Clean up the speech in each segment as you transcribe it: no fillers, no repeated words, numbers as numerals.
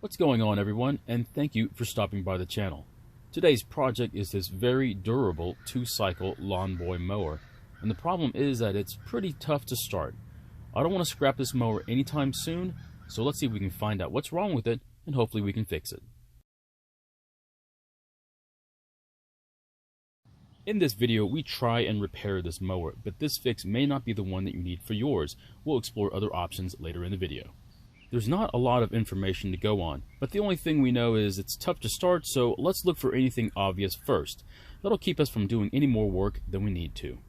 What's going on, everyone, and thank you for stopping by the channel. Today's project is this very durable 2-cycle Lawnboy mower, and the problem is that it's pretty tough to start. I don't want to scrap this mower anytime soon, so let's see if we can find out what's wrong with it, and hopefully we can fix it. In this video, we try and repair this mower, but this fix may not be the one that you need for yours. We'll explore other options later in the video. There's not a lot of information to go on, but the only thing we know is it's tough to start, so let's look for anything obvious first. That'll keep us from doing any more work than we need to.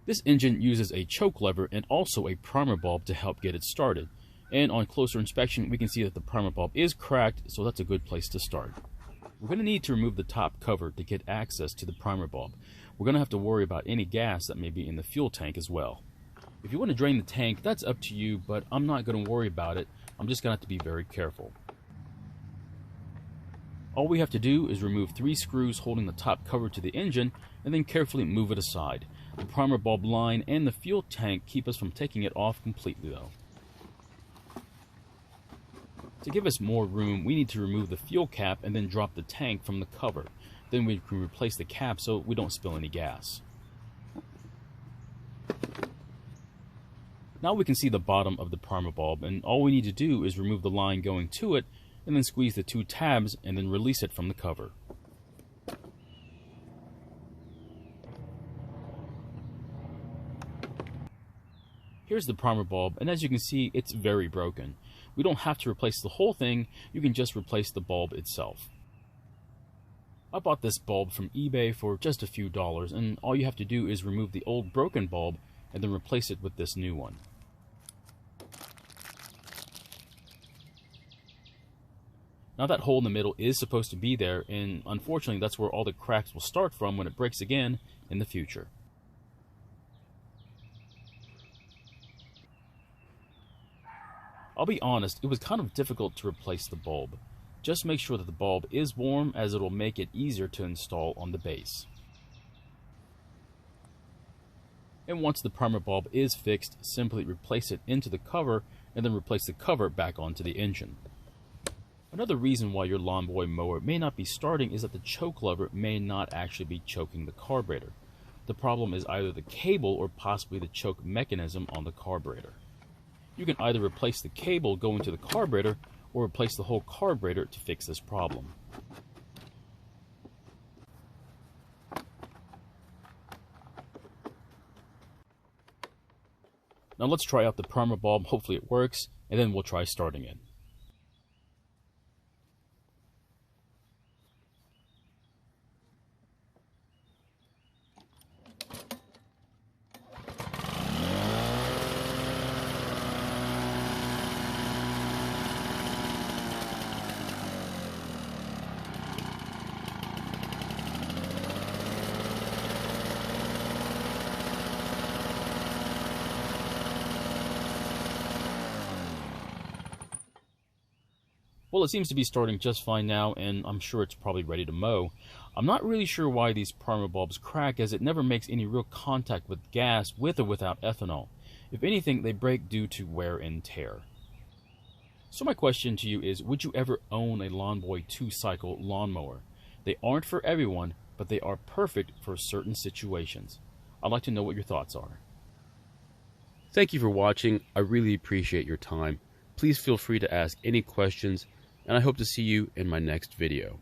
This engine uses a choke lever and also a primer bulb to help get it started. And on closer inspection, we can see that the primer bulb is cracked, so that's a good place to start. We're going to need to remove the top cover to get access to the primer bulb. We're going to have to worry about any gas that may be in the fuel tank as well. If you want to drain the tank, that's up to you, but I'm not going to worry about it. I'm just going to have to be very careful. All we have to do is remove 3 screws holding the top cover to the engine and then carefully move it aside. The primer bulb line and the fuel tank keep us from taking it off completely though. To give us more room, we need to remove the fuel cap and then drop the tank from the cover. Then we can replace the cap so we don't spill any gas. Now we can see the bottom of the primer bulb, and all we need to do is remove the line going to it and then squeeze the 2 tabs and then release it from the cover. Here's the primer bulb, and as you can see, it's very broken. We don't have to replace the whole thing, you can just replace the bulb itself. I bought this bulb from eBay for just a few dollars, and all you have to do is remove the old broken bulb and then replace it with this new one. Now that hole in the middle is supposed to be there, and unfortunately that's where all the cracks will start from when it breaks again in the future. I'll be honest, it was kind of difficult to replace the bulb. Just make sure that the bulb is warm, as it will make it easier to install on the base. And once the primer bulb is fixed, simply replace it into the cover and then replace the cover back onto the engine. Another reason why your Lawnboy mower may not be starting is that the choke lever may not actually be choking the carburetor. The problem is either the cable or possibly the choke mechanism on the carburetor. You can either replace the cable going to the carburetor or replace the whole carburetor to fix this problem. Now let's try out the primer bulb, hopefully it works, and then we'll try starting it. Well, it seems to be starting just fine now, and I'm sure it's probably ready to mow. I'm not really sure why these primer bulbs crack, as it never makes any real contact with gas with or without ethanol. If anything, they break due to wear and tear. So my question to you is, would you ever own a Lawnboy 2-cycle lawnmower? They aren't for everyone, but they are perfect for certain situations. I'd like to know what your thoughts are. Thank you for watching. I really appreciate your time. Please feel free to ask any questions, and I hope to see you in my next video.